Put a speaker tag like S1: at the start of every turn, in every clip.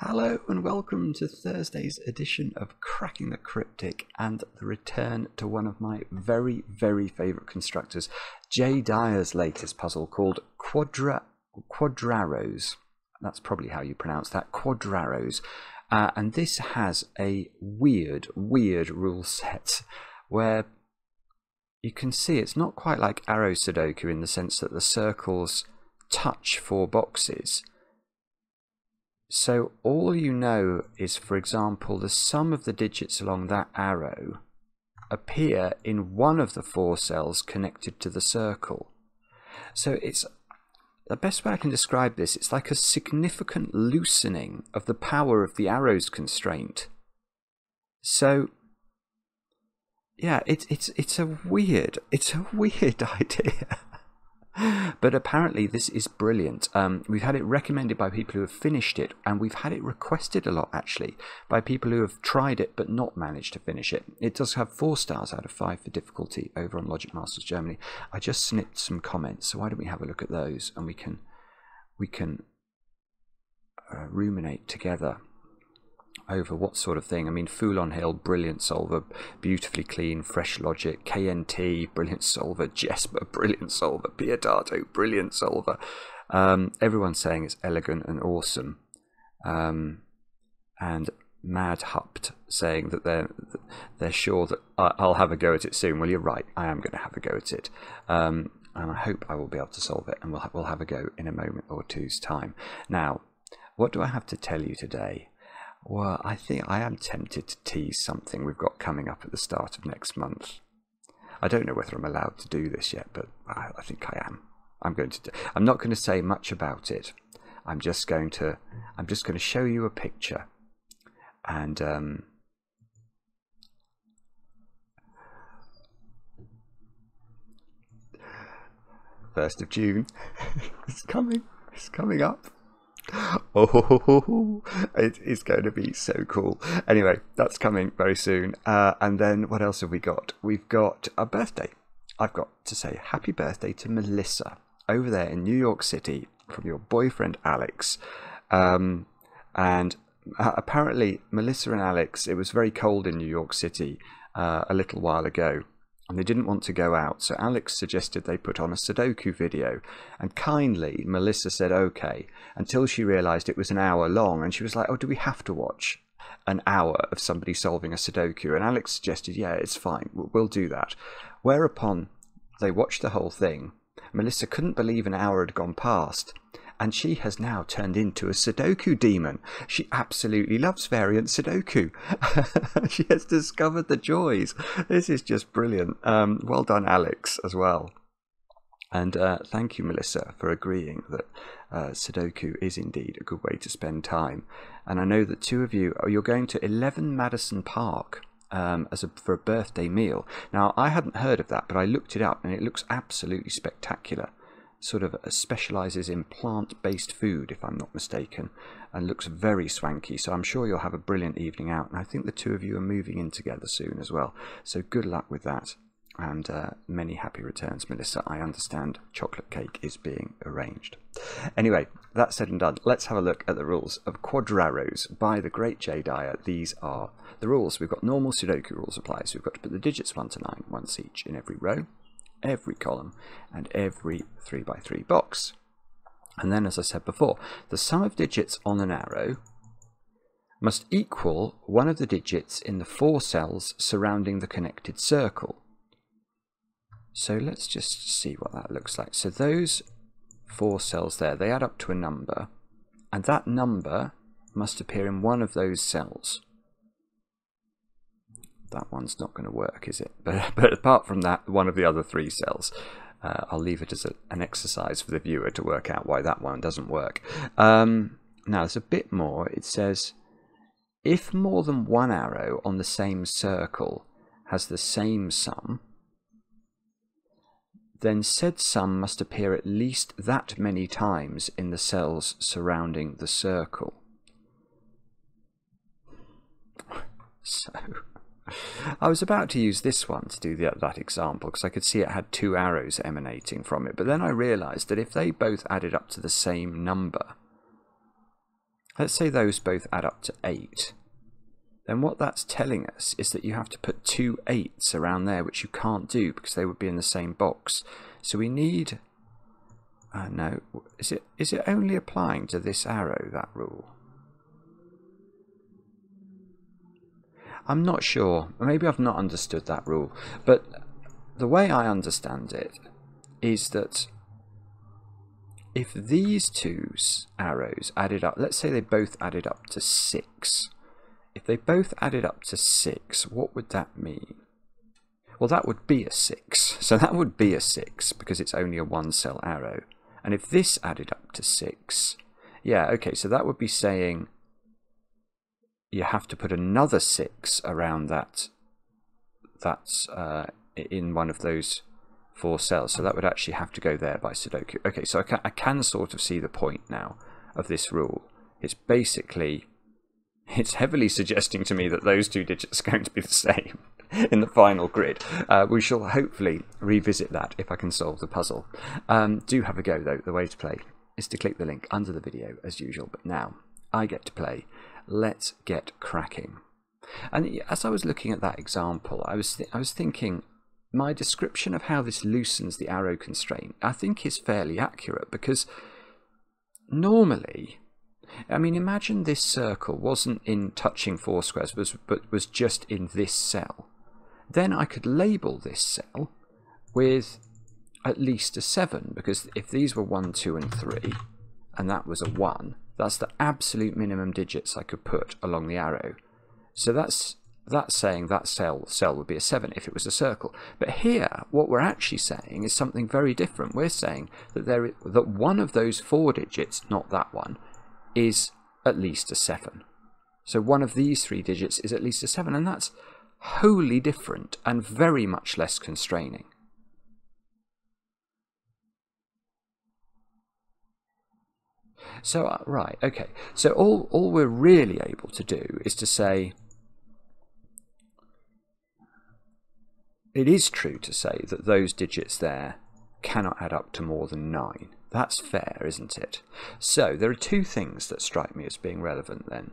S1: Hello and welcome to Thursday's edition of Cracking the Cryptic and the return to one of my very, very favourite constructors, Jay Dyer's latest puzzle called Quadraros. That's probably how you pronounce that, Quadraros. And this has a weird rule set where you can see it's not quite like Arrow Sudoku in the sense that the circles touch four boxes. So all you know is, for example, the sum of the digits along that arrow appear in one of the four cells connected to the circle. So it's the best way I can describe this, it's like a significant loosening of the power of the arrows constraint. So yeah, it's a weird idea. But apparently this is brilliant. We've had it recommended by people who have finished it, and we've had it requested a lot actually by people who have tried it but not managed to finish it. It does have 4 stars out of 5 for difficulty over on Logic Masters Germany. I just snipped some comments, so why don't we have a look at those and we can ruminate together over what sort of thing. I mean, Fool on Hill, brilliant solver, beautifully clean, fresh logic. KNT, brilliant solver. Jesper, brilliant solver. Piedato, brilliant solver. Everyone's saying it's elegant and awesome. And Mad Hupt saying that they're sure that I'll have a go at it soon. Well, you're right, I am going to have a go at it. And I hope I will be able to solve it, and we'll have a go in a moment or two's time. Now, what do I have to tell you today? Well, I think I am tempted to tease something we've got coming up at the start of next month. I don't know whether I'm allowed to do this yet, but I think I am. I'm not going to say much about it. I'm just going to show you a picture, and 1st of June. It's coming up. Oh, it is going to be so cool. Anyway, that's coming very soon. And then what else have we got? We've got a birthday. I've got to say happy birthday to Melissa over there in New York City from your boyfriend Alex. And apparently Melissa and Alex, it was very cold in New York City a little while ago, and they didn't want to go out, so Alex suggested they put on a Sudoku video, and kindly Melissa said okay, until she realised it was an hour long, and she was like, oh, do we have to watch an hour of somebody solving a Sudoku? And Alex suggested, yeah, it's fine, we'll do that. Whereupon they watched the whole thing. Melissa couldn't believe an hour had gone past, and she has now turned into a Sudoku demon. She absolutely loves variant Sudoku. She has discovered the joys. This is just brilliant. Well done, Alex, as well. And thank you, Melissa, for agreeing that Sudoku is indeed a good way to spend time. And I know that 2 of you, you're going to 11 Madison Park for a birthday meal. Now, I hadn't heard of that, but I looked it up, and it looks absolutely spectacular. Sort of specialises in plant-based food, if I'm not mistaken, and looks very swanky, so I'm sure you'll have a brilliant evening out, and I think the 2 of you are moving in together soon as well, so good luck with that, and many happy returns, Melissa. I understand chocolate cake is being arranged. Anyway, that said and done, let's have a look at the rules of Quadraros by the great Jay Dyer. These are the rules. We've got normal Sudoku rules apply, so we've got to put the digits 1 to 9 once each in every row, every column, and every 3x3 box. And then, as I said before, the sum of digits on an arrow must equal one of the digits in the 4 cells surrounding the connected circle. So let's just see what that looks like. So those 4 cells there, they add up to a number, and that number must appear in one of those cells. That one's not going to work, is it? But apart from that, one of the other 3 cells. I'll leave it as an exercise for the viewer to work out why that one doesn't work. Now, there's a bit more. It says, if more than one arrow on the same circle has the same sum, then said sum must appear at least that many times in the cells surrounding the circle. So I was about to use this one to do that example because I could see it had 2 arrows emanating from it, but then I realised that if they both added up to the same number, let's say those both add up to 8. Then what that's telling us is that you have to put 2 8s around there, which you can't do because they would be in the same box. So we need... no, is it only applying to this arrow, that rule? I'm not sure. Maybe I've not understood that rule. But the way I understand it is that if these two arrows added up, let's say they both added up to 6. If they both added up to 6, what would that mean? Well, that would be a 6. So that would be a 6 because it's only a 1-cell arrow. And if this added up to 6, yeah, okay, so that would be saying you have to put another 6 around that's in one of those 4 cells. So that would actually have to go there by Sudoku. Okay, so I can sort of see the point now of this rule. It's basically, it's heavily suggesting to me that those 2 digits are going to be the same in the final grid. We shall hopefully revisit that if I can solve the puzzle. Do have a go though. The way to play is to click the link under the video as usual. But now I get to play. Let's get cracking. And as I was looking at that example, I was thinking my description of how this loosens the arrow constraint I think is fairly accurate, because normally, I mean, imagine this circle wasn't in touching 4 squares, but was just in this cell. Then I could label this cell with at least a 7, because if these were 1, 2 and 3 and that was a 1, that's the absolute minimum digits I could put along the arrow. So that's saying that cell would be a 7 if it was a circle. But here what we're actually saying is something very different. We're saying that that one of those 4 digits, not that one, is at least a 7. So one of these 3 digits is at least a 7, and that's wholly different and very much less constraining. So right, okay, so all we're really able to do is to say it is true to say that those digits there cannot add up to more than 9. That's fair, isn't it? So there are 2 things that strike me as being relevant then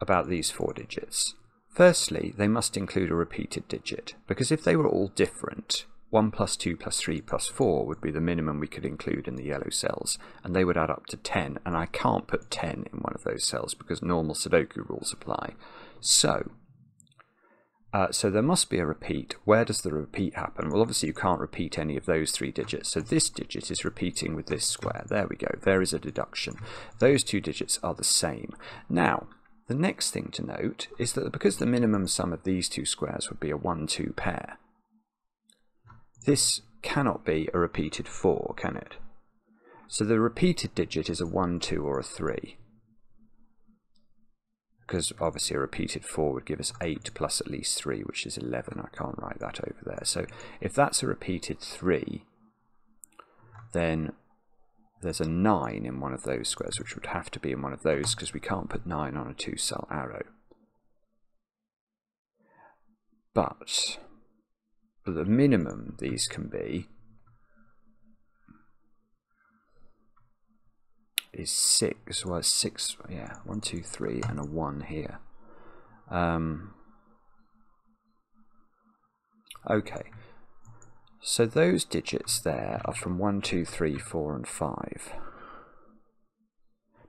S1: about these 4 digits. Firstly, they must include a repeated digit, because if they were all different, 1 plus 2 plus 3 plus 4 would be the minimum we could include in the yellow cells, and they would add up to 10, and I can't put 10 in one of those cells because normal Sudoku rules apply. So there must be a repeat. Where does the repeat happen? Well, obviously you can't repeat any of those 3 digits, so this digit is repeating with this square. There we go, there is a deduction. Those 2 digits are the same. Now, the next thing to note is that because the minimum sum of these 2 squares would be a 1-2 pair, this cannot be a repeated 4, can it? So the repeated digit is a 1, 2 or a 3. Because obviously a repeated 4 would give us 8 plus at least 3, which is 11. I can't write that over there. So if that's a repeated 3, then there's a 9 in one of those squares, which would have to be in one of those, because we can't put 9 on a 2-cell arrow. But the minimum these can be is 6. Well, 6, yeah, 1, 2, 3 and a 1 here. Okay, so those digits there are from 1, 2, 3, 4 and 5,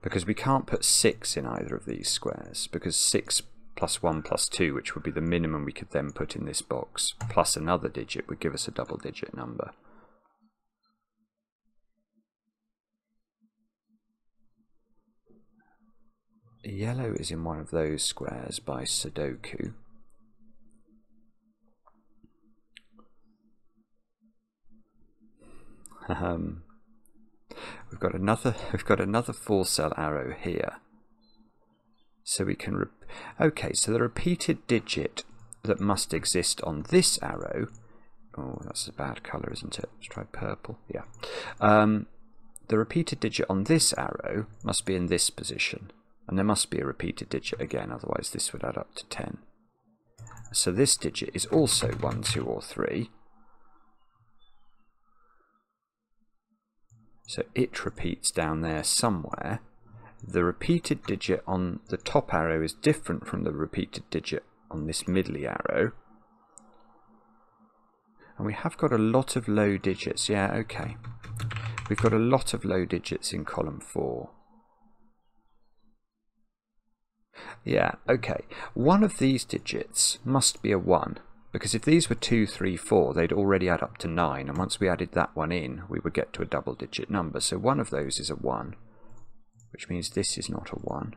S1: because we can't put 6 in either of these squares, because 6 plus 1 plus 2, which would be the minimum we could then put in this box, plus another digit would give us a double-digit number. Yellow is in one of those squares by Sudoku. We've got another 4-cell arrow here. So we can okay, so the repeated digit that must exist on this arrow, oh, that's a bad colour, isn't it? Let's try purple. Yeah. The repeated digit on this arrow must be in this position, and there must be a repeated digit again, otherwise this would add up to 10. So this digit is also 1, 2 or 3. So it repeats down there somewhere. the repeated digit on the top arrow is different from the repeated digit on this middly arrow. And we have got a lot of low digits. Yeah, okay. We've got a lot of low digits in column 4. Yeah, okay. One of these digits must be a 1, because if these were 2, 3, 4, they'd already add up to 9, and once we added that one in, we would get to a double-digit number. So one of those is a 1, which means this is not a 1.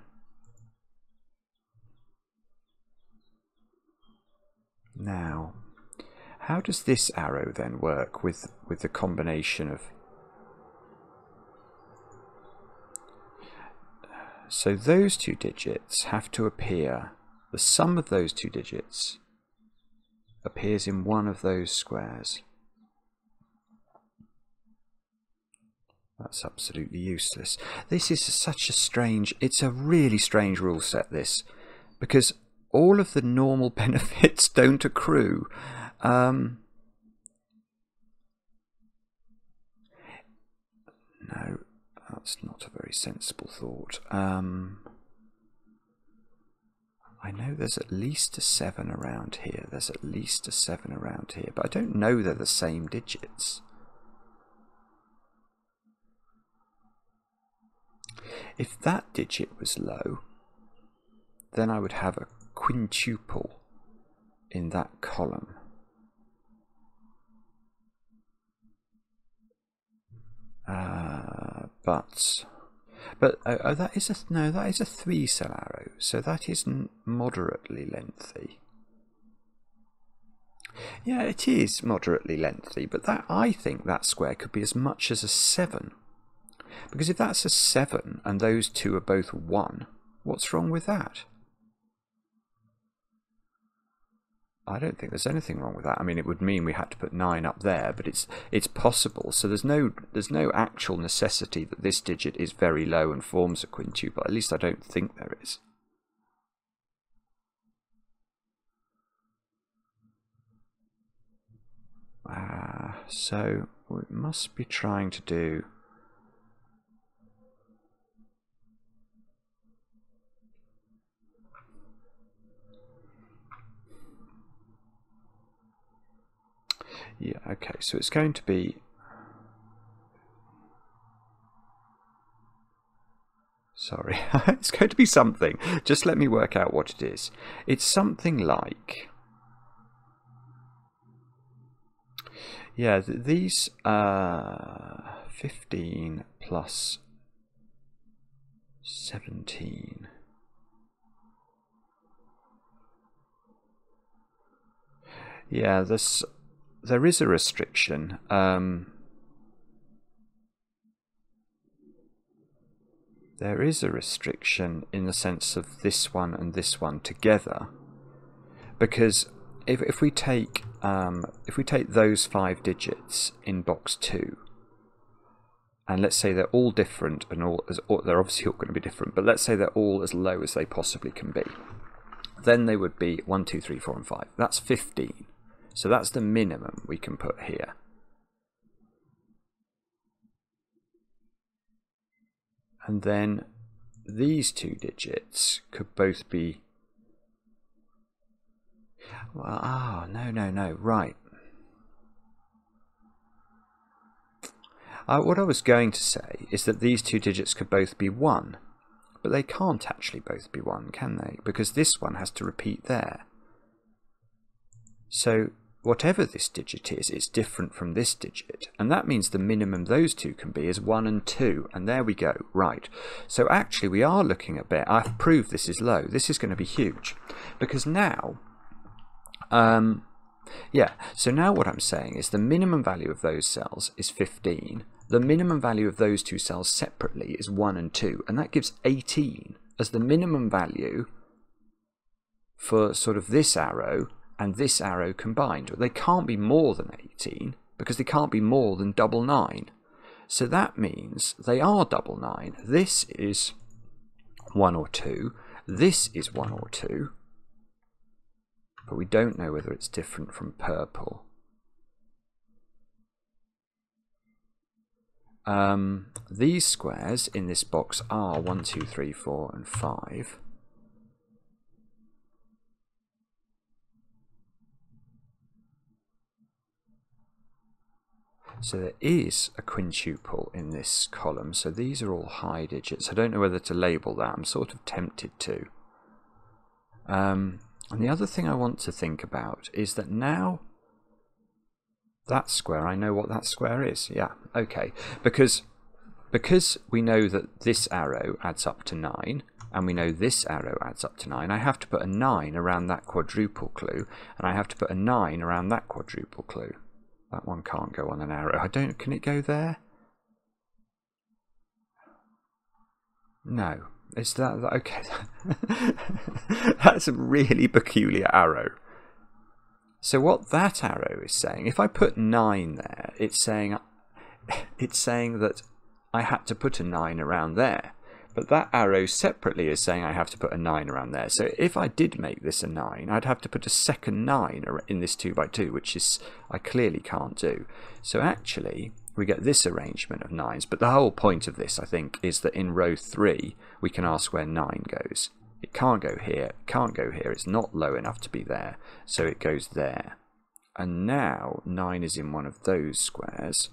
S1: Now, how does this arrow then work with the combination of... So those two digits have to appear, the sum of those two digits appears in one of those squares. That's absolutely useless. This is such a strange, it's a really strange rule set, this, because all of the normal benefits don't accrue. No, that's not a very sensible thought. I know there's at least a 7 around here. There's at least a 7 around here, but I don't know they're the same digits. If that digit was low, then I would have a quintuple in that column. But that is a no. That is a 3-cell arrow, so that isn't moderately lengthy. Yeah, it is moderately lengthy, but that, I think that square could be as much as a 7, because if that's a 7 and those two are both 1, what's wrong with that? I don't think there's anything wrong with that. I mean, it would mean we had to put 9 up there, but it's possible. So there's no actual necessity that this digit is very low and forms a quintuple. At least I don't think there is. So we must be trying to do... Yeah, okay, so it's going to be... Sorry, it's going to be something. Just let me work out what it is. It's something like... Yeah, these 15 plus 17. Yeah, there is a restriction. There is a restriction in the sense of this one and this one together, because if we take those 5 digits in box 2, and let's say they're all different, and they're obviously all going to be different, but let's say they're all as low as they possibly can be, then they would be 1, 2, 3, 4, and 5. That's 15. So that's the minimum we can put here. And then these two digits could both be... Well, no, right. What I was going to say is that these two digits could both be 1, but they can't actually both be 1, can they? Because this one has to repeat there. So whatever this digit is, it's different from this digit, and that means the minimum those two can be is 1 and 2, and there we go. Right, so actually we are looking at bit. I've proved this is low. This is going to be huge, because now yeah, so now what I'm saying is the minimum value of those cells is 15. The minimum value of those two cells separately is 1 and 2, and that gives 18 as the minimum value for sort of this arrow and this arrow combined. They can't be more than 18 because they can't be more than double 9. So that means they are double 9. This is 1 or 2. This is 1 or 2. But we don't know whether it's different from purple. These squares in this box are 1, 2, 3, 4 and 5. So there is a quintuple in this column, so these are all high digits. I don't know whether to label that. I'm sort of tempted to. And the other thing I want to think about is that now that square, I know what that square is. Yeah, okay. Because we know that this arrow adds up to 9, and we know this arrow adds up to 9, I have to put a 9 around that quadruple clue, and I have to put a 9 around that quadruple clue. That one can't go on an arrow. Can it go there? No. Is that okay? That's a really peculiar arrow. So what that arrow is saying, if I put 9 there, it's saying that I had to put a 9 around there. But that arrow separately is saying I have to put a 9 around there. So if I did make this a 9, I'd have to put a second 9 in this 2x2, which is I clearly can't do. So actually, we get this arrangement of 9s. But the whole point of this, I think, is that in row 3, we can ask where 9 goes. It can't go here, it can't go here. It's not low enough to be there. So it goes there. And now 9 is in one of those squares.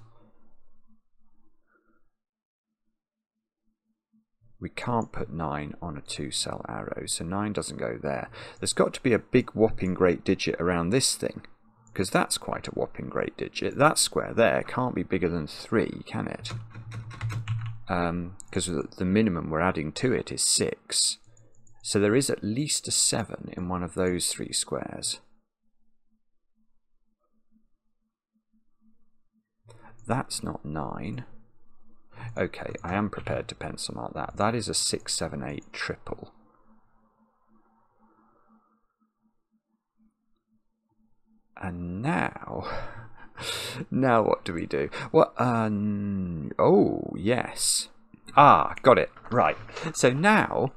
S1: We can't put 9 on a 2-cell arrow, so 9 doesn't go there. There's got to be a big whopping great digit around this thing, because that's quite a whopping great digit. That square there can't be bigger than 3, can it? Because the minimum we're adding to it is 6. So there is at least a 7 in one of those 3 squares. That's not 9. Okay, I am prepared to pencil mark that. That is a 6, 7, 8 triple. And now, now what do we do? Well, oh, yes. Ah, got it. Right. So now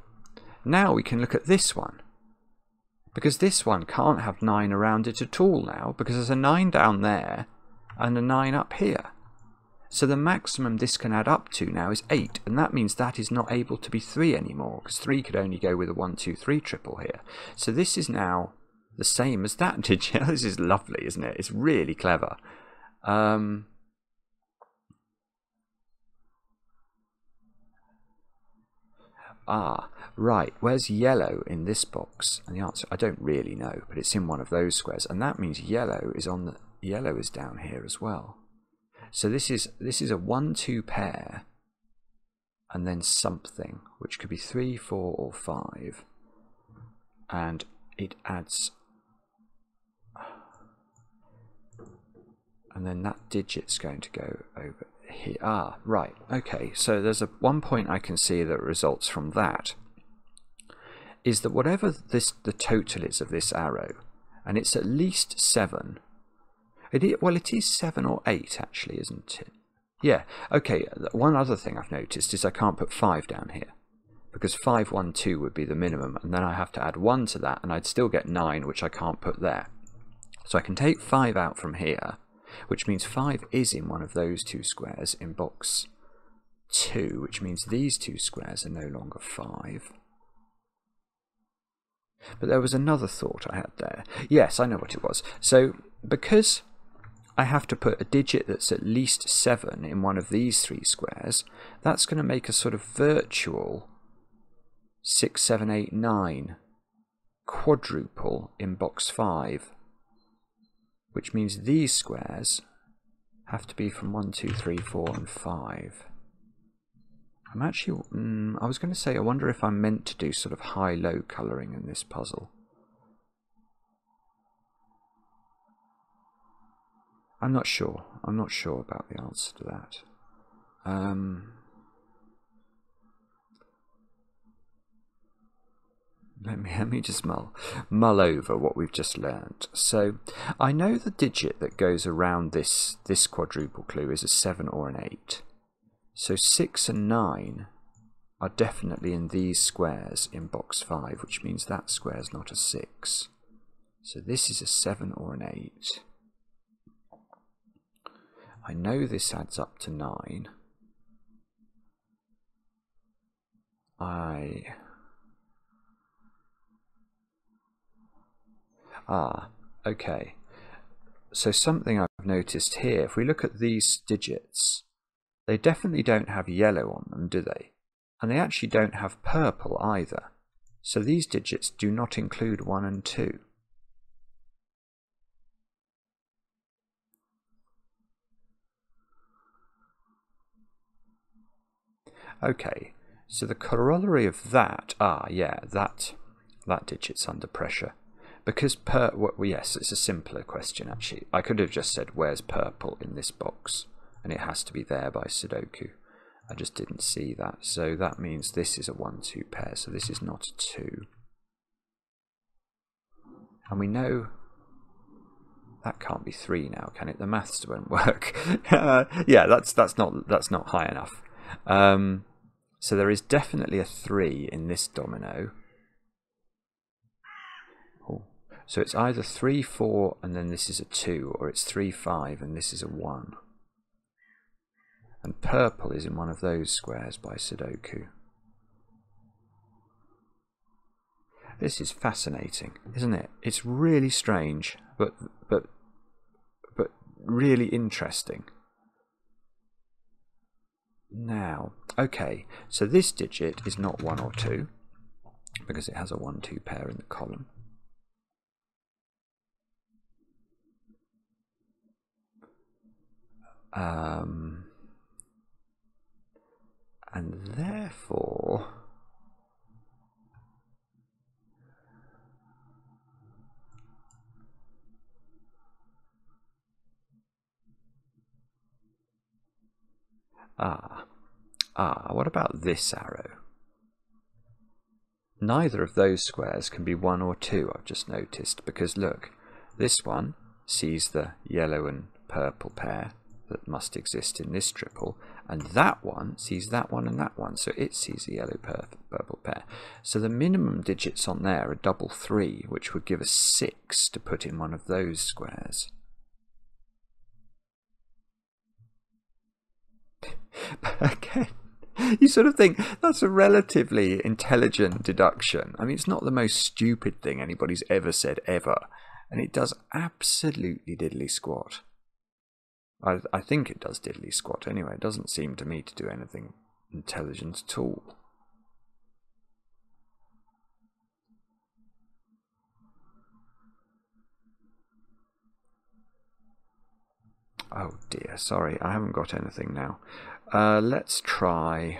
S1: we can look at this one. Because this one can't have 9 around it at all now, because there's a 9 down there and a 9 up here. So the maximum this can add up to now is 8, and that means that is not able to be 3 anymore, because 3 could only go with a 1, 2, 3 triple here. So this is now the same as that digit. This is lovely, isn't it? It's really clever. Right, where's yellow in this box? And the answer, I don't really know, but it's in one of those squares, and that means yellow is down here as well. So this is a 1, 2 pair, and then something, which could be 3, 4, or 5, and it adds, and then that digit's going to go over here. Ah, right, okay, so there's one point I can see that results from that, is that whatever the total is of this arrow, and it's at least 7, well, it is 7 or 8, actually, isn't it? Yeah, okay, one other thing I've noticed is I can't put 5 down here, because 5, 1, 2 would be the minimum, and then I have to add 1 to that, and I'd still get 9, which I can't put there. So I can take 5 out from here, which means 5 is in one of those 2 squares in box 2, which means these 2 squares are no longer 5. But there was another thought I had there. Yes, I know what it was. So, because I have to put a digit that's at least 7 in one of these 3 squares, that's going to make a sort of virtual 6, 7, 8, 9 quadruple in box 5, which means these squares have to be from 1, 2, 3, 4 and 5. I'm actually, I was going to say, I wonder if I'm meant to do sort of high-low colouring in this puzzle. I'm not sure. I'm not sure about the answer to that. Let me just mull over what we've just learnt. So I know the digit that goes around this quadruple clue is a 7 or an 8. So 6 and 9 are definitely in these squares in box 5, which means that square is not a 6. So this is a 7 or an 8. I know this adds up to 9. Okay. So something I've noticed here, if we look at these digits, they definitely don't have yellow on them, do they? And they actually don't have purple either. So these digits do not include 1 and 2. Okay, so the corollary of that, that digit's under pressure. Because yes, it's a simpler question actually. I could have just said, where's purple in this box? And it has to be there by Sudoku. I just didn't see that. So that means this is a 1-2 pair, so this is not a 2. And we know that can't be 3 now, can it? The maths won't work. Yeah, that's not high enough. So there is definitely a 3 in this domino. Oh. So it's either 3, 4, and then this is a 2, or it's 3, 5, and this is a 1. And purple is in one of those squares by Sudoku. This is fascinating, isn't it? It's really strange, but really interesting. Now, okay, so this digit is not 1 or 2 because it has a 1-2 pair in the column. And therefore, what about this arrow? Neither of those squares can be 1 or 2, I've just noticed, because look, this one sees the yellow and purple pair that must exist in this triple, and that one sees that one and that one, so it sees the yellow purple pair. So the minimum digits on there are double 3, which would give us 6 to put in one of those squares. Again, you sort of think that's a relatively intelligent deduction. I mean, it's not the most stupid thing anybody's ever said ever, and it does absolutely diddly squat. I think it does diddly squat anyway. It doesn't seem to me to do anything intelligent at all. Oh dear, sorry, I haven't got anything now. Let's try...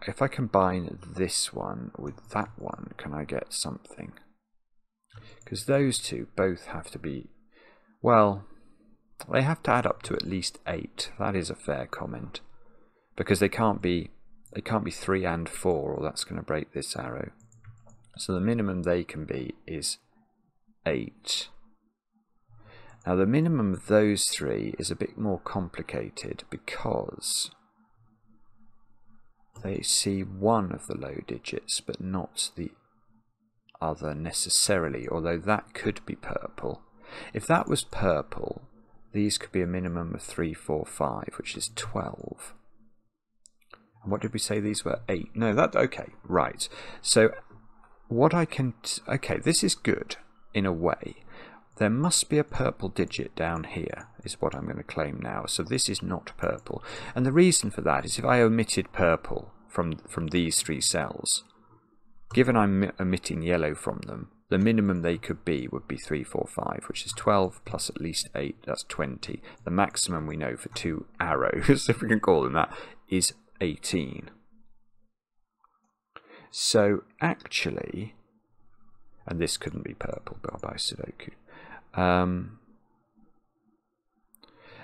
S1: if I combine this one with that one, can I get something? Because those two both have to be, well, they have to add up to at least 8. That is a fair comment, because they can't be 3 and 4, or that's going to break this arrow. So the minimum they can be is 8. Now the minimum of those 3 is a bit more complicated because they see one of the low digits but not the other necessarily, although that could be purple. If that was purple, these could be a minimum of 3, 4, 5, which is 12. And what did we say these were? 8. No, that, okay, right. So what I can, okay, this is good in a way. There must be a purple digit down here, is what I'm going to claim now. So this is not purple. And the reason for that is if I omitted purple from these 3 cells, given I'm omitting yellow from them, the minimum they could be would be 3, 4, 5, which is 12 plus at least 8, that's 20. The maximum we know for 2 arrows, if we can call them that, is 18. So actually, and this couldn't be purple by Sudoku.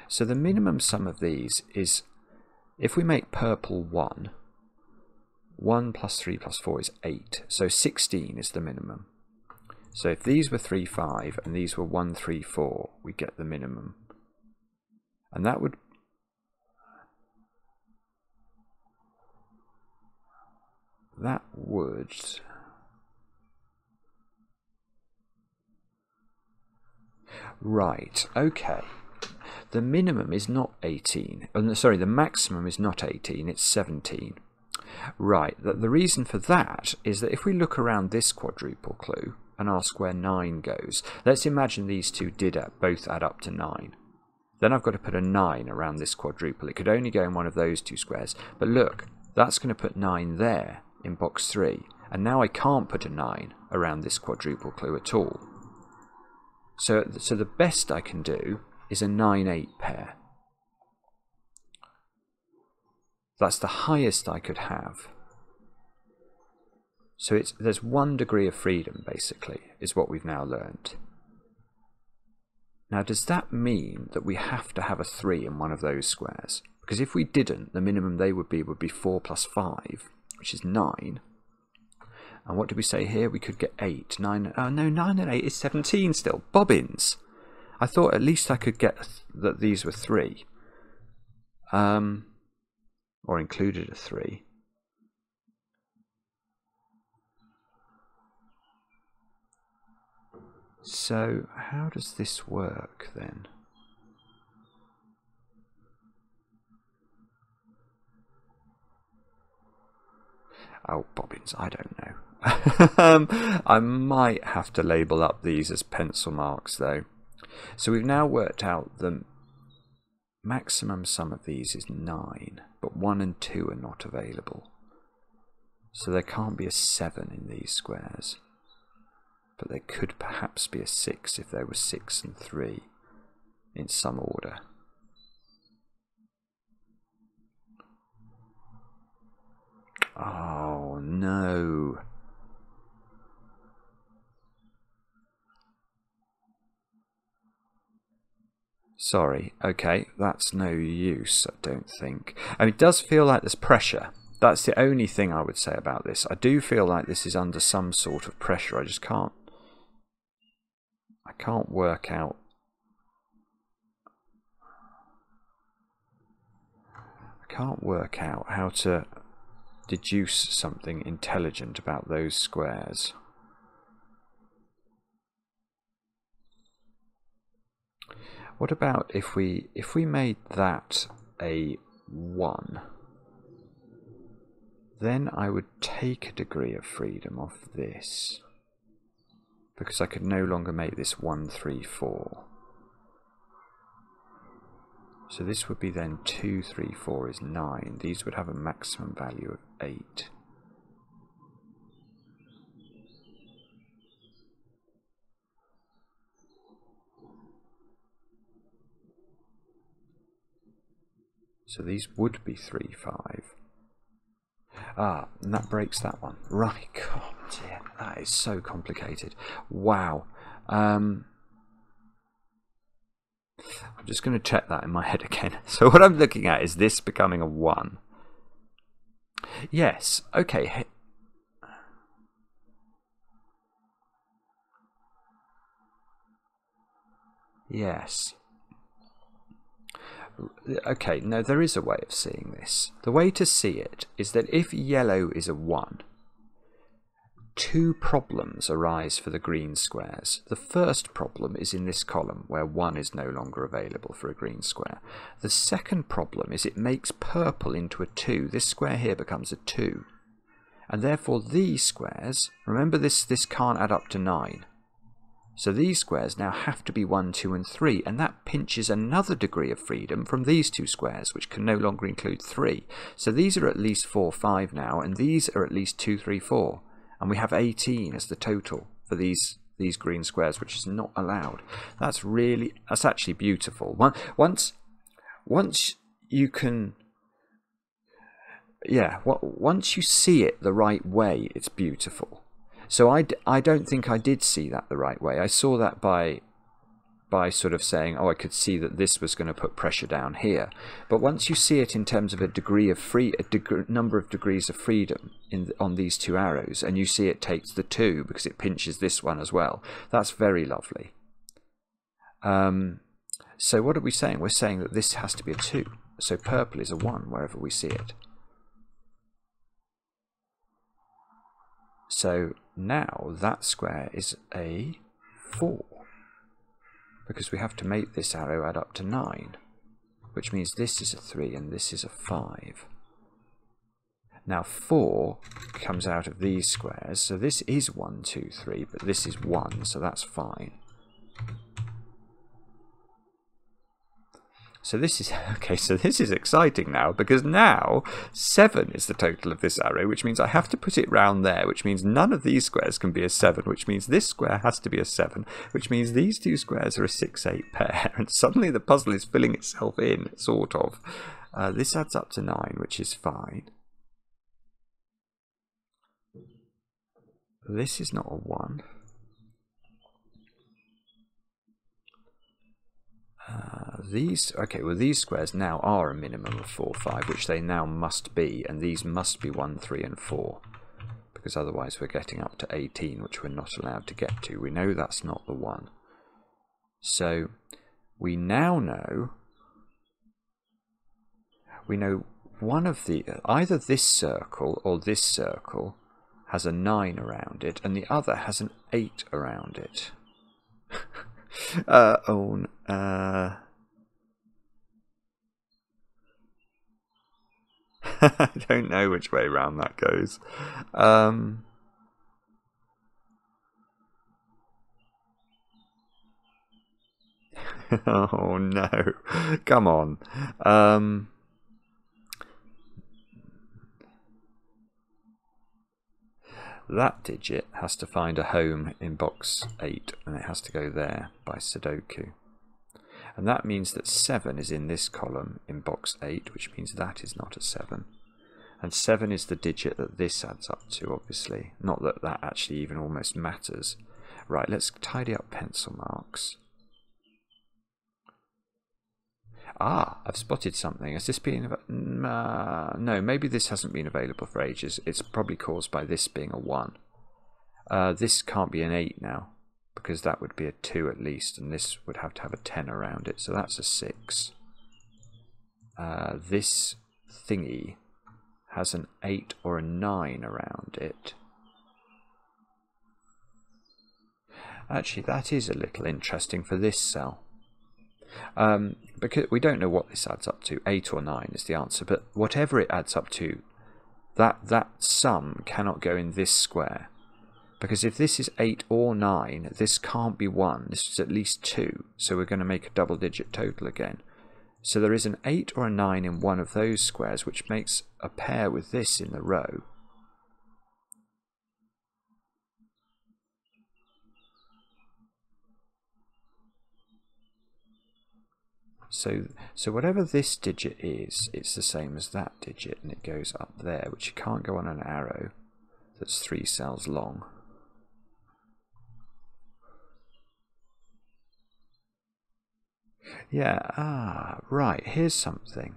S1: So the minimum sum of these is, if we make purple 1, 1 plus 3 plus 4 is 8, so 16 is the minimum. So if these were 3, 5 and these were 1, 3, 4, we get the minimum. And that would... that would... Right, okay. The minimum is not 18. Sorry, the maximum is not 18, it's 17. Right, the reason for that is that if we look around this quadruple clue and ask where 9 goes, let's imagine these two did both add up to 9. Then I've got to put a 9 around this quadruple. It could only go in one of those two squares. But look, that's going to put 9 there in box 3. And now I can't put a 9 around this quadruple clue at all. So the best I can do is a 9-8 pair. That's the highest I could have. So there's 1 degree of freedom, basically, is what we've now learned. Now, does that mean that we have to have a 3 in one of those squares? Because if we didn't, the minimum they would be 4 plus 5, which is 9. And what did we say here? We could get 8, 9. Oh no, 9 and 8 is 17 still. Bobbins. I thought at least I could get that these were 3. Or included a 3. So how does this work then? Oh, bobbins, I don't know. I might have to label up these as pencil marks though. So we've now worked out the maximum sum of these is 9, but 1 and 2 are not available. So there can't be a 7 in these squares. But there could perhaps be a 6 if there was 6 and 3 in some order. Oh no. Sorry, okay, that's no use, I don't think. I mean, it does feel like there's pressure. That's the only thing I would say about this. I do feel like this is under some sort of pressure. I just can't work out. I can't work out how to deduce something intelligent about those squares. What about if we made that a 1? Then I would take a degree of freedom off this, because I could no longer make this 1, 3, 4. So this would be then 2, 3, 4 is 9. These would have a maximum value of 8. So these would be 3, 5. Ah, and that breaks that one. Right, God, dear, that is so complicated. Wow. I'm just going to check that in my head again. So what I'm looking at is this becoming a 1. Yes, okay. Yes. Okay, no, there is a way of seeing this. The way to see it is that if yellow is a 1, 2 problems arise for the green squares. The first problem is in this column where 1 is no longer available for a green square. The second problem is it makes purple into a 2. This square here becomes a 2. And therefore these squares, remember this can't add up to 9. So these squares now have to be 1, 2 and 3, and that pinches another degree of freedom from these two squares, which can no longer include 3. So these are at least 4, 5 now, and these are at least 2, 3, 4. And we have 18 as the total for these green squares, which is not allowed. That's actually beautiful. Once you can, yeah, once you see it the right way, it's beautiful. So I don't think I did see that the right way. I saw that by sort of saying, oh, I could see that this was going to put pressure down here. But once you see it in terms of a number of degrees of freedom on these two arrows, and you see it takes the 2 because it pinches this one as well, that's very lovely. So what are we saying? We're saying that this has to be a 2. So purple is a 1 wherever we see it. So now that square is a 4, because we have to make this arrow add up to 9, which means this is a 3 and this is a 5. Now 4 comes out of these squares, so this is 1, 2, 3, but this is 1, so that's fine. So this is okay, so this is exciting now, because now 7 is the total of this arrow, which means I have to put it round there, which means none of these squares can be a 7, which means this square has to be a 7, which means these two squares are a 6, 8 pair, and suddenly the puzzle is filling itself in, sort of. This adds up to 9, which is fine. This is not a 1. These squares now are a minimum of 4, 5, which they now must be, and these must be 1, 3, and 4, because otherwise we're getting up to 18, which we're not allowed to get to. We know that's not the 1. So we now know, one of the, either this circle or this circle has a 9 around it, and the other has an 8 around it. I don't know which way round that goes. Oh no, come on. That digit has to find a home in box 8, and it has to go there by Sudoku. And that means that 7 is in this column in box 8, which means that is not a 7. And 7 is the digit that this adds up to, obviously. Not that that actually even almost matters. Right, let's tidy up pencil marks. Ah, I've spotted something. Has this been... no, maybe this hasn't been available for ages. It's probably caused by this being a 1. This can't be an 8 now, because that would be a 2 at least, and this would have to have a 10 around it, so that's a 6. This thingy has an 8 or a 9 around it. Actually, that is a little interesting for this cell. Because we don't know what this adds up to. 8 or 9 is the answer, but whatever it adds up to, that sum cannot go in this square. Because if this is 8 or 9, this can't be 1. This is at least 2, so we're going to make a double-digit total again. So there is an 8 or a 9 in one of those squares, which makes a pair with this in the row. So whatever this digit is, it's the same as that digit, and it goes up there, which you can't go on an arrow that's 3 cells long. Yeah, right, here's something.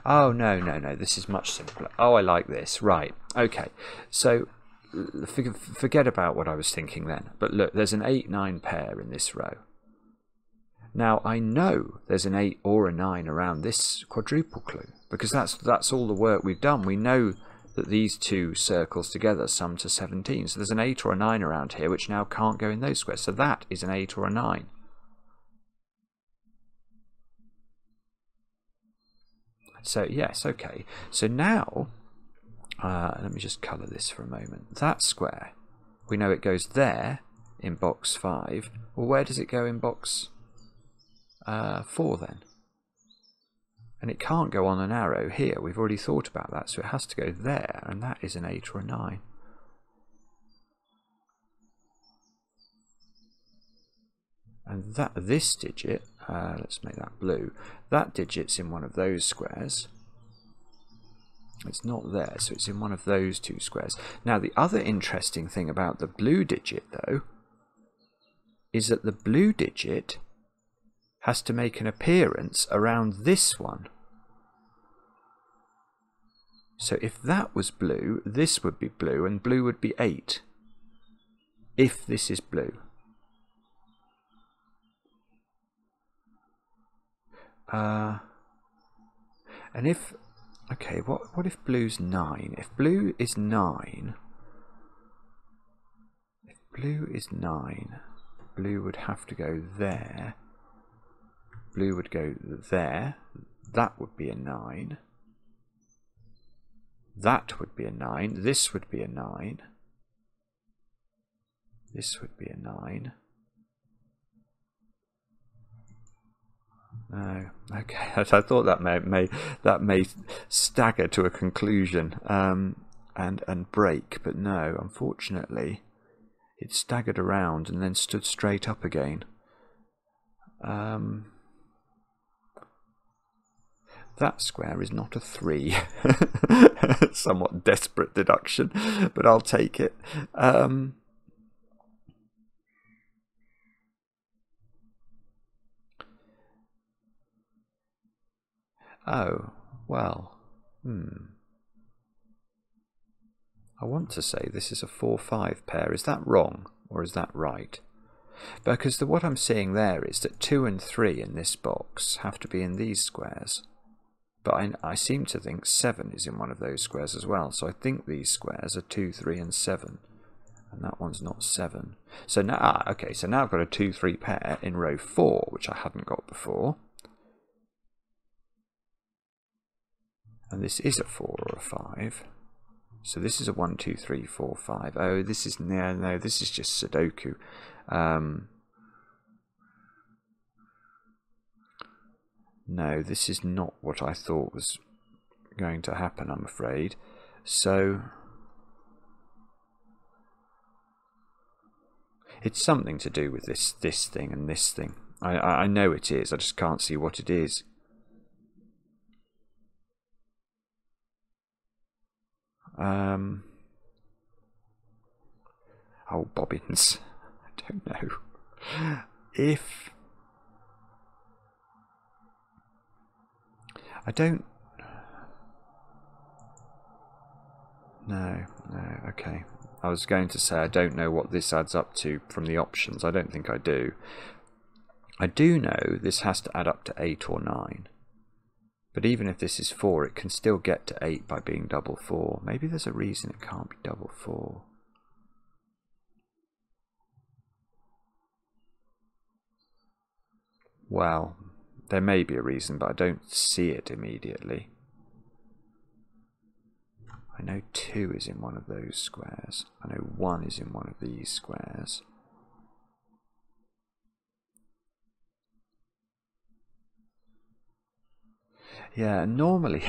S1: Oh, no, this is much simpler. Oh, I like this. Right, okay. So forget about what I was thinking then. But look, there's an 8-9 pair in this row. Now, I know there's an 8 or a 9 around this quadruple clue, because that's all the work we've done. We know that these two circles together sum to 17. So there's an 8 or a 9 around here, which now can't go in those squares. So that is an 8 or a 9. So yes, okay. So now, let me just colour this for a moment. That square, we know it goes there in box 5. Well, where does it go in box 4 then? And it can't go on an arrow here. We've already thought about that, so it has to go there, and that is an 8 or a 9. And this digit, let's make that blue, that digit's in one of those squares. It's not there, so it's in one of those two squares. Now, the other interesting thing about the blue digit, though, is that the blue digit has to make an appearance around this one. So if that was blue, this would be blue, and blue would be 8. If this is blue. And if Okay, what if blue's 9? If blue is 9, blue would have to go there. Blue would go there. That would be a 9. That would be a 9. This would be a 9. This would be a 9. No. Okay. I thought that may stagger to a conclusion and break, but no. Unfortunately, it staggered around and then stood straight up again. That square is not a 3. Somewhat desperate deduction, but I'll take it. Oh, well, I want to say this is a 4-5 pair. Is that wrong, or is that right? Because what I'm seeing there is that 2 and 3 in this box have to be in these squares. But I seem to think 7 is in one of those squares as well. So I think these squares are 2, 3, and 7. And that one's not 7. So now, okay, so now I've got a 2-3 pair in row 4, which I hadn't got before. And this is a 4 or a 5. So this is a 1, 2, 3, 4, 5. Oh, this is no, this is just Sudoku. No, this is not what I thought was going to happen, I'm afraid. So it's something to do with this thing and this thing. I know it is. I just can't see what it is. Oh, bobbins. I don't know. If I don't. No, okay. I was going to say I don't know what this adds up to from the options. I don't think I do. I do know this has to add up to 8 or 9. But even if this is 4, it can still get to 8 by being double 4. Maybe there's a reason it can't be double 4. Well, there may be a reason, but I don't see it immediately. I know 2 is in one of those squares. I know 1 is in one of these squares. Yeah, normally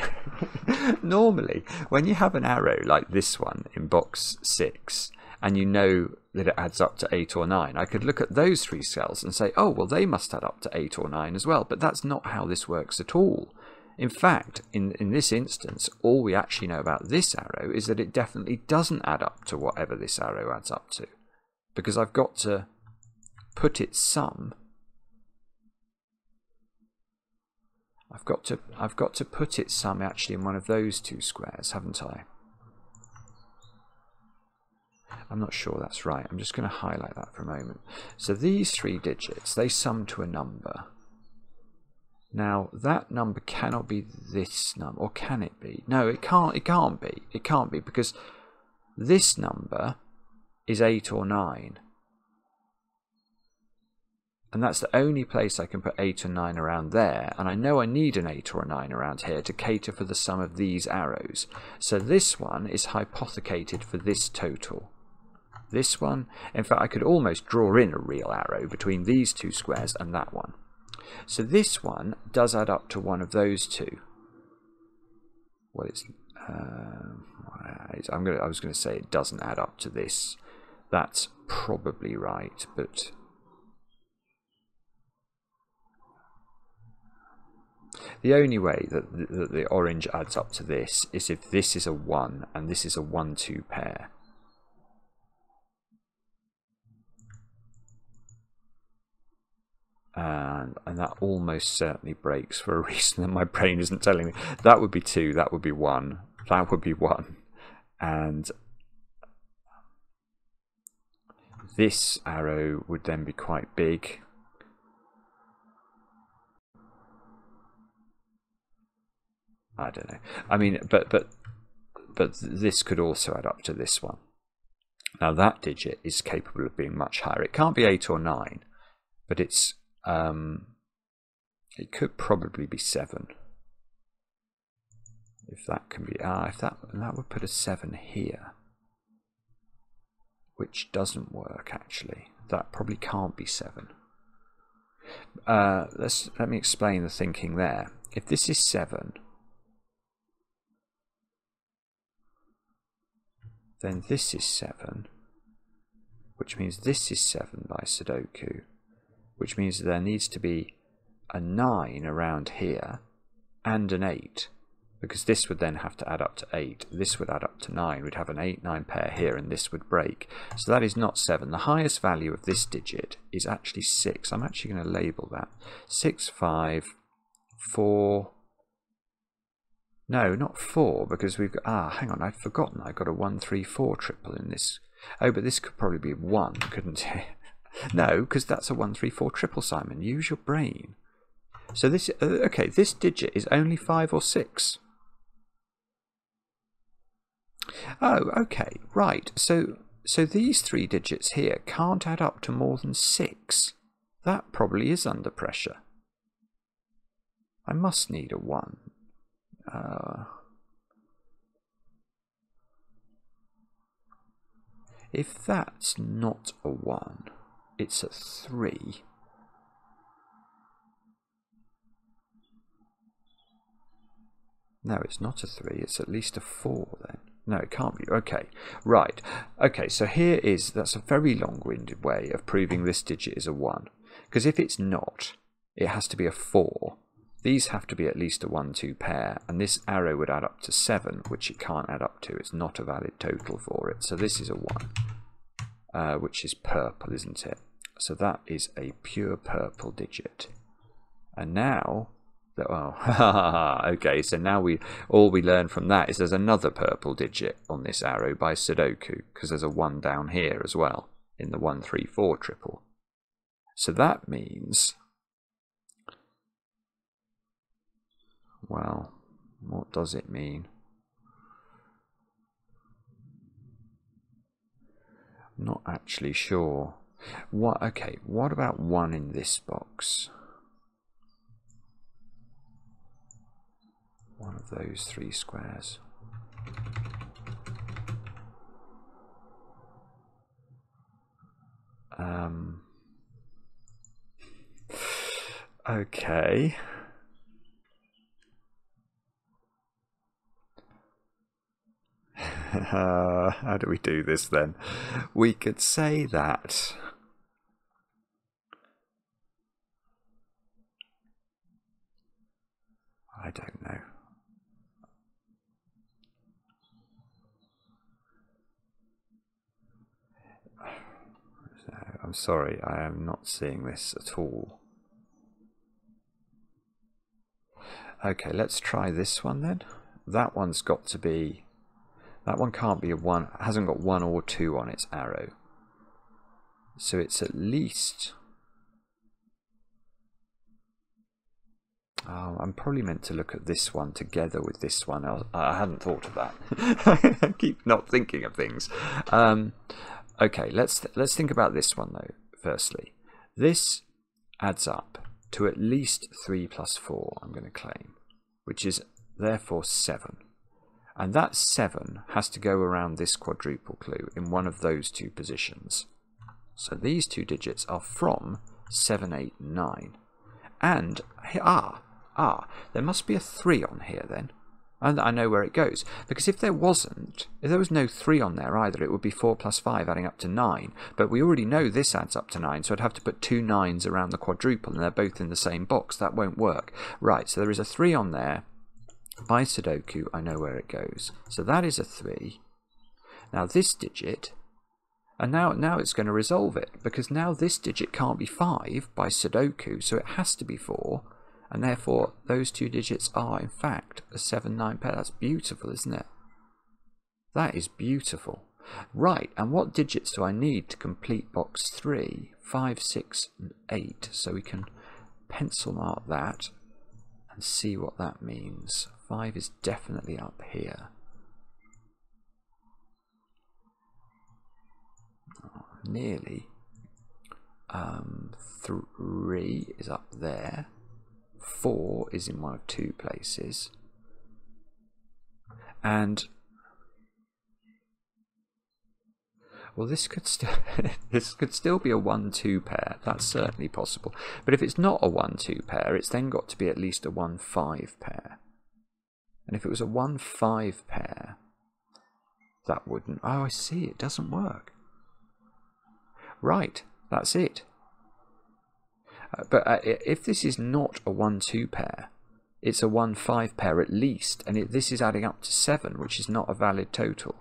S1: when you have an arrow like this one in box 6 and you know that it adds up to 8 or 9, I could look at those 3 cells and say, oh, well, they must add up to 8 or 9 as well. But that's not how this works at all. In fact, in this instance, all we actually know about this arrow is that it definitely doesn't add up to whatever this arrow adds up to, because I've got to put its sum. I've got to put its sum actually in one of those 2 squares, haven't I? I'm not sure that's right. I'm just going to highlight that for a moment. So these 3 digits, they sum to a number. Now that number cannot be this number, or can it be? No, it can't. It can't be. It can't be, because this number is 8 or 9. And that's the only place I can put 8 or 9 around there. And I know I need an 8 or a 9 around here to cater for the sum of these arrows. So this one is hypothecated for this total. This one, in fact, I could almost draw in a real arrow between these 2 squares and that one. So this one does add up to one of those 2. Well, it's I was going to say it doesn't add up to this. That's probably right, but the only way that the orange adds up to this is if this is a 1 and this is a 1-2 pair. And that almost certainly breaks for a reason that my brain isn't telling me. That would be 2, that would be 1, that would be 1. And this arrow would then be quite big. I don't know. I mean, but this could also add up to this one. Now that digit is capable of being much higher. It can't be 8 or 9, but it's it could probably be 7. If that can be if that would put a 7 here, which doesn't work actually. That probably can't be 7. Let me explain the thinking there. If this is 7, then this is 7, which means this is 7 by Sudoku, which means there needs to be a 9 around here and an 8, because this would then have to add up to 8. This would add up to 9. We'd have an 8-9 pair here, and this would break. So that is not 7. The highest value of this digit is actually 6. I'm actually going to label that 6, 5, 4. No, not 4, because we've got, hang on, I'd forgotten I've got a 1, 3, 4 triple in this. Oh, but this could probably be 1, couldn't it? No, because that's a 1, 3, 4 triple, Simon. Use your brain. So this, okay, this digit is only 5 or 6. Oh, okay, right. So these 3 digits here can't add up to more than 6. That probably is under pressure. I must need a 1. If that's not a 1, it's a 3. No, it's not a 3, it's at least a 4 then. No, it can't be. Okay, right. Okay, so here is, that's a very long-winded way of proving this digit is a 1. Because if it's not, it has to be a 4. These have to be at least a 1-2 pair, and this arrow would add up to 7, which it can't add up to. It's not a valid total for it. So this is a 1, which is purple, isn't it? So that is a pure purple digit. And now, oh, okay, so now all we learn from that is there's another purple digit on this arrow by Sudoku, because there's a 1 down here as well, in the 1, 3, 4 triple. So that means, well, what does it mean? I'm not actually sure. What? Okay, what about 1 in this box? One of those 3 squares. Okay. How do we do this then? We could say that I don't know. I'm sorry, I am not seeing this at all. Okay, let's try this one then. That one's got to be, that one can't be a 1, hasn't got 1 or 2 on its arrow. So it's at least, oh, I'm probably meant to look at this one together with this one. I hadn't thought of that. I keep not thinking of things. Okay, let's think about this one though. Firstly, this adds up to at least 3 plus 4, I'm going to claim, which is therefore 7. And that 7 has to go around this quadruple clue in one of those 2 positions. So these 2 digits are from 7, 8, 9. And, there must be a 3 on here then. And I know where it goes. Because if there wasn't, if there was no 3 on there either, it would be 4 plus 5 adding up to 9. But we already know this adds up to 9, so I'd have to put 2 9s around the quadruple, and they're both in the same box. That won't work. Right, so there is a 3 on there. By Sudoku, I know where it goes. So that is a 3. Now this digit, and now it's going to resolve it, because now this digit can't be 5 by Sudoku, so it has to be 4. And therefore, those 2 digits are, in fact, a 7, 9 pair. That's beautiful, isn't it? That is beautiful. Right, and what digits do I need to complete box 3? 5, 6, and 8. So we can pencil mark that. and see what that means. 5 is definitely up here. Oh, nearly. 3 is up there. 4 is in one of 2 places. And well, this could still be a 1-2 pair. That's certainly possible. But if it's not a 1-2 pair, it's then got to be at least a 1-5 pair. And if it was a 1-5 pair, that wouldn't. Oh, I see. It doesn't work. Right. That's it. But if this is not a 1-2 pair, it's a 1-5 pair at least, and this is adding up to 7, which is not a valid total.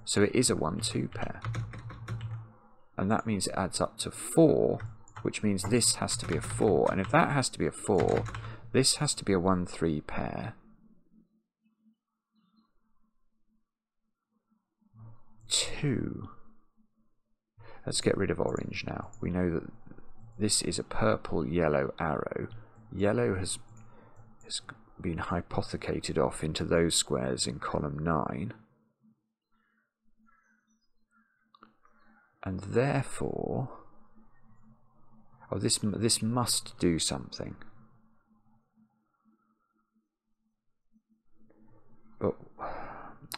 S1: So it is a 1-2 pair. And that means it adds up to 4, which means this has to be a 4. And if that has to be a 4, this has to be a 1-3 pair. 2. Let's get rid of orange now. We know that this is a purple-yellow arrow. Yellow has been hypothecated off into those squares in column 9. And therefore, oh, this must do something. But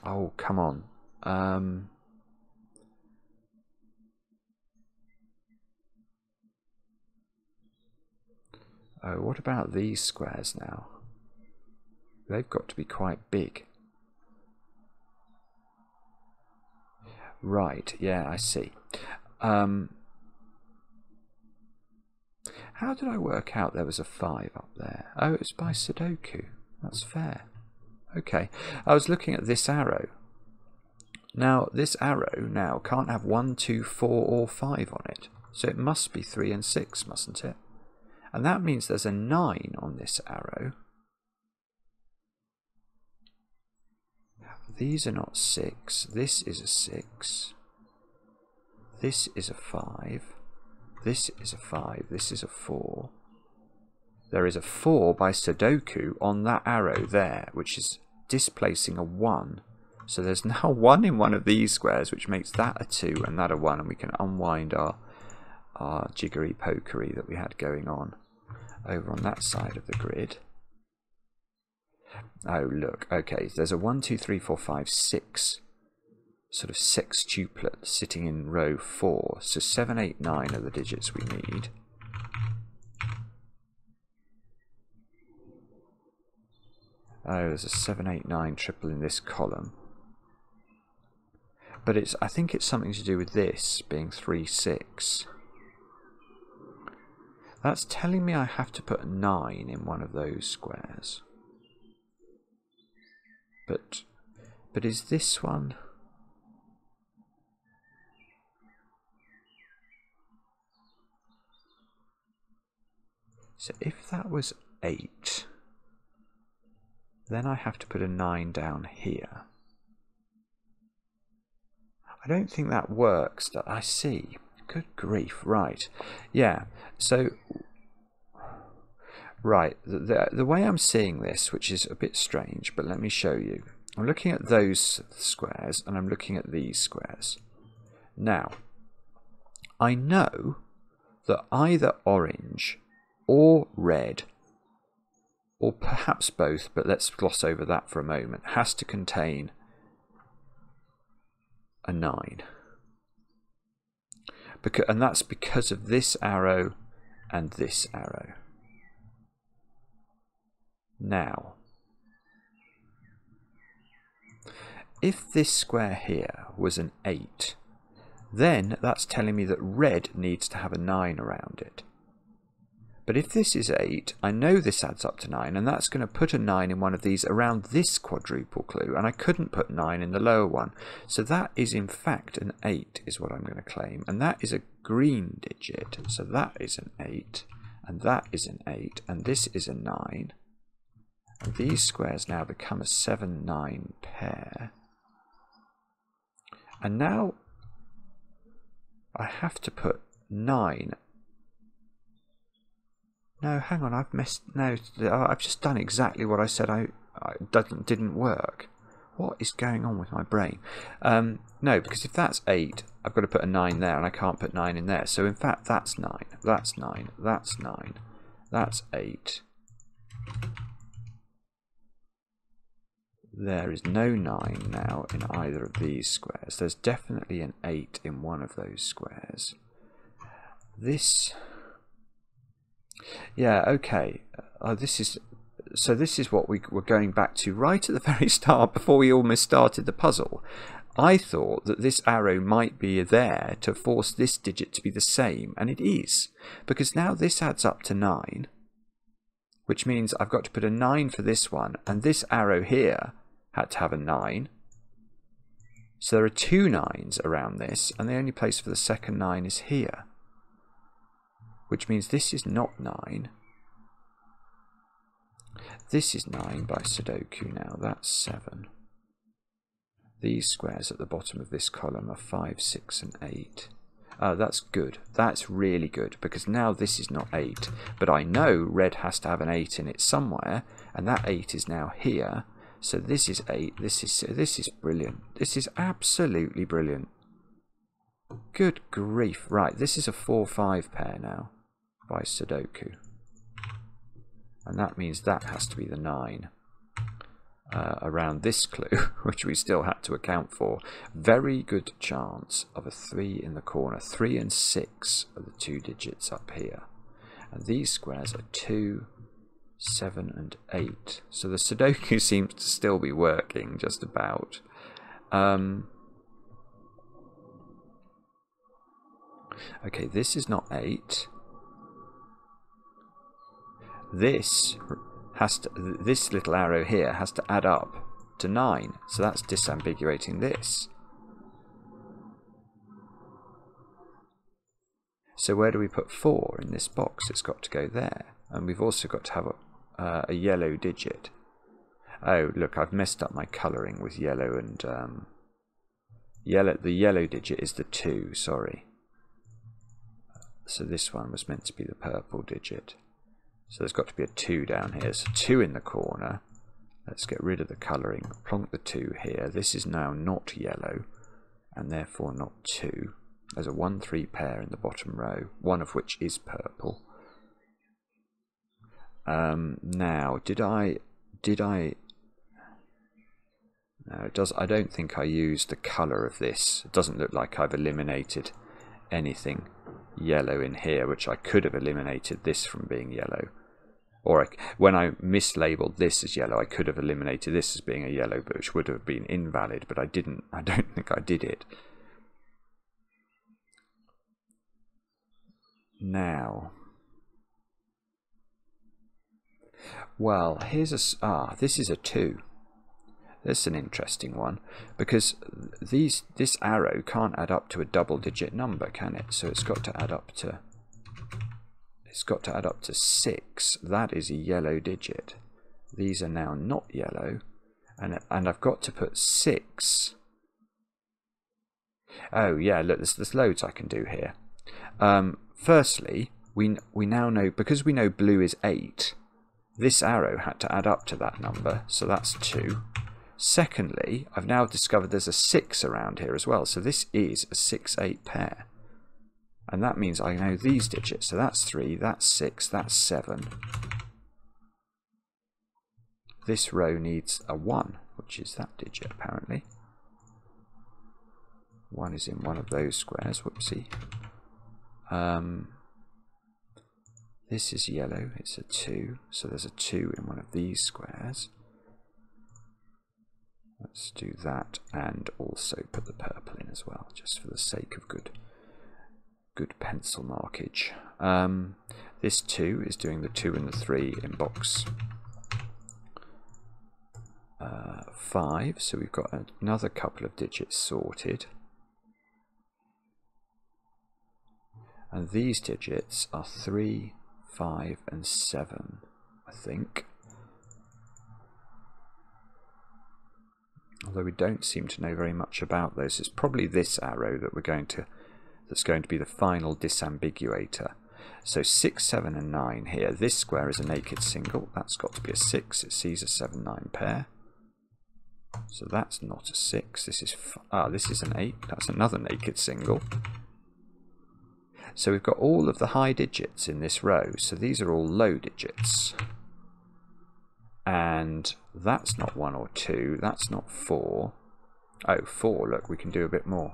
S1: oh, come on. Oh, what about these squares now? They've got to be quite big. Right, yeah, I see. How did I work out there was a 5 up there? Oh, it was by Sudoku. That's fair. Okay, I was looking at this arrow. Now, this arrow now can't have 1, 2, 4 or 5 on it. So it must be 3 and 6, mustn't it? And that means there's a 9 on this arrow. These are not 6. This is a 6. This is a 5. This is a 5. This is a 4. There is a 4 by Sudoku on that arrow there, which is displacing a 1. So there's now 1 in one of these squares, which makes that a 2 and that a 1, and we can unwind our jiggery-pokery that we had going on over on that side of the grid. Oh, look, okay, there's a 1, 2, 3, 4, 5, 6 sort of sextuplet sitting in row 4. So 7, 8, 9 are the digits we need. Oh, there's a 7, 8, 9 triple in this column. But I think it's something to do with this being 3, 6. That's telling me I have to put a 9 in one of those squares. But is this one? So if that was 8, then I have to put a 9 down here. I don't think that works. I see. Good grief. Right. Yeah. So, right. The way I'm seeing this, which is a bit strange, but let me show you. I'm looking at those squares and I'm looking at these squares. Now, I know that either orange or red, or perhaps both, but let's gloss over that for a moment, has to contain a 9. And that's because of this arrow and this arrow. Now, if this square here was an 8, then that's telling me that red needs to have a 9 around it. But if this is 8, I know this adds up to 9, and that's going to put a 9 in one of these around this quadruple clue, and I couldn't put 9 in the lower one. So that is in fact an 8 is what I'm going to claim, and that is a green digit. So that is an 8, and that is an 8, and this is a 9. And these squares now become a 7, 9 pair. And now I have to put 9 No, hang on, I've messed... No, I've just done exactly what I said didn't work. What is going on with my brain? No, because if that's 8, I've got to put a 9 there, and I can't put 9 in there. So in fact, that's 9, that's 9, that's 9, that's 8. There is no 9 now in either of these squares. There's definitely an 8 in one of those squares. This... Yeah, okay. This is what we were going back to right at the very start, before we almost started the puzzle. I thought that this arrow might be there to force this digit to be the same, and it is, because now this adds up to 9, which means I've got to put a 9 for this one, and this arrow here had to have a 9. So there are 2 9s around this, and the only place for the second 9 is here, which means this is not 9. This is 9 by Sudoku now, that's 7. These squares at the bottom of this column are 5, 6 and 8. Oh, that's good. That's really good, because now this is not 8. But I know red has to have an 8 in it somewhere, and that 8 is now here. So this is 8. This is brilliant. This is absolutely brilliant. Good grief. Right, this is a 4-5 pair now by Sudoku. And that means that has to be the 9 around this clue, which we still had to account for. Very good chance of a 3 in the corner. 3 and 6 are the 2 digits up here. And these squares are 2, 7 and 8. So the Sudoku seems to still be working just about. Okay, this is not 8. This little arrow here has to add up to 9, so that's disambiguating this. So where do we put 4 in this box? It's got to go there, and we've also got to have a yellow digit. Oh, look, I've messed up my colouring with yellow and the yellow digit is the 2, sorry. So this one was meant to be the purple digit. So there's got to be a 2 down here. So 2 in the corner. Let's get rid of the colouring. Plonk the 2 here. This is now not yellow, and therefore not 2. There's a 1-3 pair in the bottom row, one of which is purple. Now, did I? No, it does. I don't think I used the colour of this. It doesn't look like I've eliminated anything yellow in here, which I could have eliminated this from being yellow. Or when I mislabeled this as yellow, I could have eliminated this as being a yellow, which would have been invalid, but I didn't. I don't think I did it. Now, well, here's a... this is a 2. This is an interesting one, because this arrow can't add up to a double-digit number, can it? So it's got to add up to... It's got to add up to 6. That is a yellow digit. These are now not yellow, and I've got to put 6. Oh yeah, look, there's loads I can do here. Firstly, we now know, because we know blue is 8, this arrow had to add up to that number, so that's 2. Secondly, I've now discovered there's a 6 around here as well, so this is a 6-8 pair. And that means I know these digits, so that's 3, that's 6, that's 7. This row needs a 1, which is that digit apparently. 1 is in one of those squares, whoopsie. This is yellow, it's a 2, so there's a 2 in one of these squares. Let's do that, and also put the purple in as well, just for the sake of good pencil markage. This 2 is doing the 2 and the 3 in box 5, so we've got another couple of digits sorted. And these digits are 3, 5 and 7, I think. Although we don't seem to know very much about those. It's probably this arrow that that's going to be the final disambiguator. So 6, 7 and 9 here. This square is a naked single. That's got to be a 6. It sees a 7, 9 pair. So that's not a 6. This is an 8. That's another naked single. So we've got all of the high digits in this row. So these are all low digits. And that's not 1 or 2. That's not 4. Oh, 4. Look, we can do a bit more.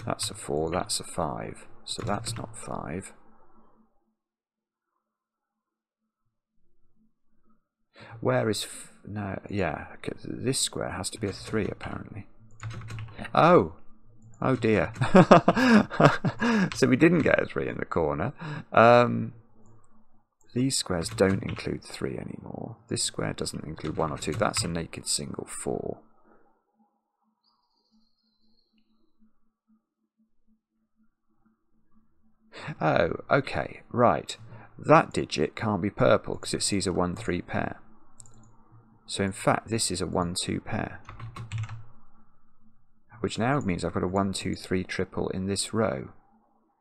S1: That's a 4. That's a 5. So that's not 5. Where is... no, yeah. This square has to be a 3, apparently. Oh! Oh dear. So we didn't get a 3 in the corner. These squares don't include 3 anymore. This square doesn't include 1 or 2. That's a naked single 4. Oh, okay, right. That digit can't be purple because it sees a 1, 3 pair. So in fact, this is a 1, 2 pair. Which now means I've got a 1, 2, 3 triple in this row.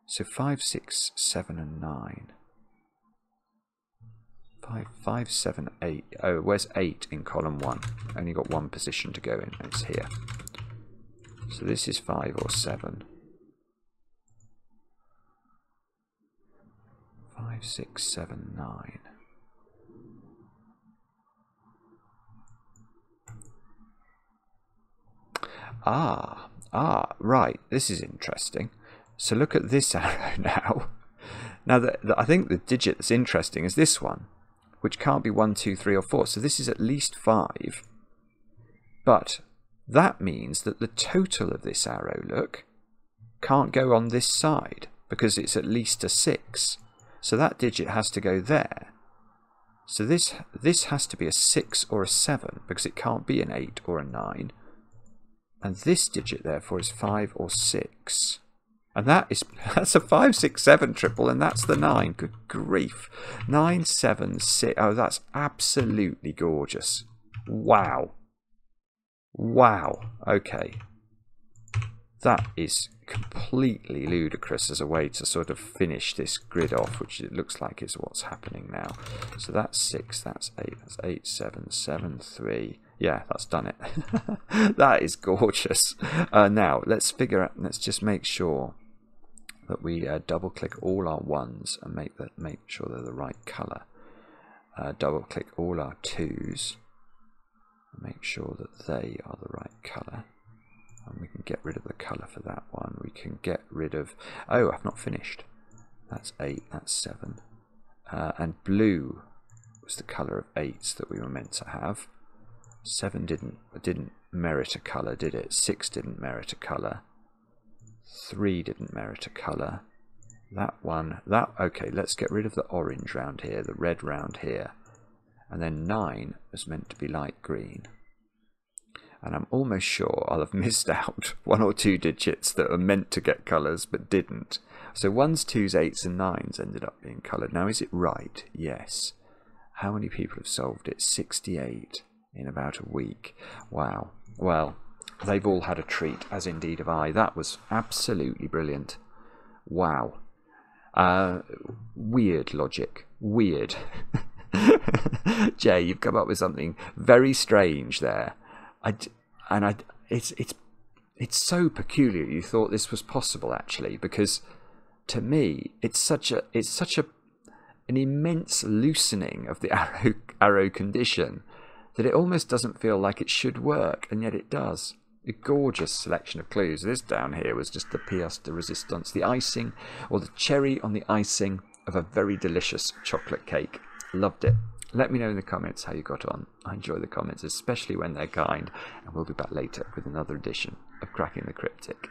S1: So 5, 6, 7 and 9. 5, 7, 8. Oh, where's 8 in column 1? Only got one position to go in, and it's here. So this is 5 or 7. 5, 6, 7, 9. Right. This is interesting. So look at this arrow now. Now, I think the digit that's interesting is this one, which can't be 1, 2, 3 or 4. So this is at least 5. But that means that the total of this arrow, look, can't go on this side because it's at least a 6. So that digit has to go there. So this has to be a 6 or a 7 because it can't be an 8 or a 9. And this digit, therefore, is 5 or 6. And that's a 5, 6, 7 triple, and that's the 9. Good grief. 9, 7, 6. Oh, that's absolutely gorgeous. Wow. Wow. Okay. That is completely ludicrous as a way to sort of finish this grid off, which it looks like is what's happening now. So that's 6, that's 8, that's 8, 7, 7, 3. Yeah, that's done it. That is gorgeous. Now, let's just make sure that we double click all our 1s and make sure they're the right color. Double click all our 2s and make sure that they are the right color. And we can get rid of the color for that one. We can get rid of... oh, I've not finished. That's 8, that's 7. And blue was the color of 8s that we were meant to have. 7 didn't merit a color, did it? 6 didn't merit a color. 3 didn't merit a color. That one, okay, let's get rid of the orange round here, the red round here. And then 9 was meant to be light green. And I'm almost sure I'll have missed out 1 or 2 digits that were meant to get colours but didn't. So 1s, 2s, 8s and 9s ended up being coloured. Now, is it right? Yes. How many people have solved it? 68 in about a week. Wow. Well, they've all had a treat, as indeed have I. That was absolutely brilliant. Wow. Weird logic. Weird. Jay, you've come up with something very strange there. It's so peculiar you thought this was possible, actually, because to me it's such an immense loosening of the arrow condition that it almost doesn't feel like it should work, and yet it does. A gorgeous selection of clues. This down here was just the pièce de résistance, the icing or the cherry on the icing of a very delicious chocolate cake. Loved it. Let me know in the comments how you got on. I enjoy the comments, especially when they're kind, and we'll be back later with another edition of Cracking the Cryptic.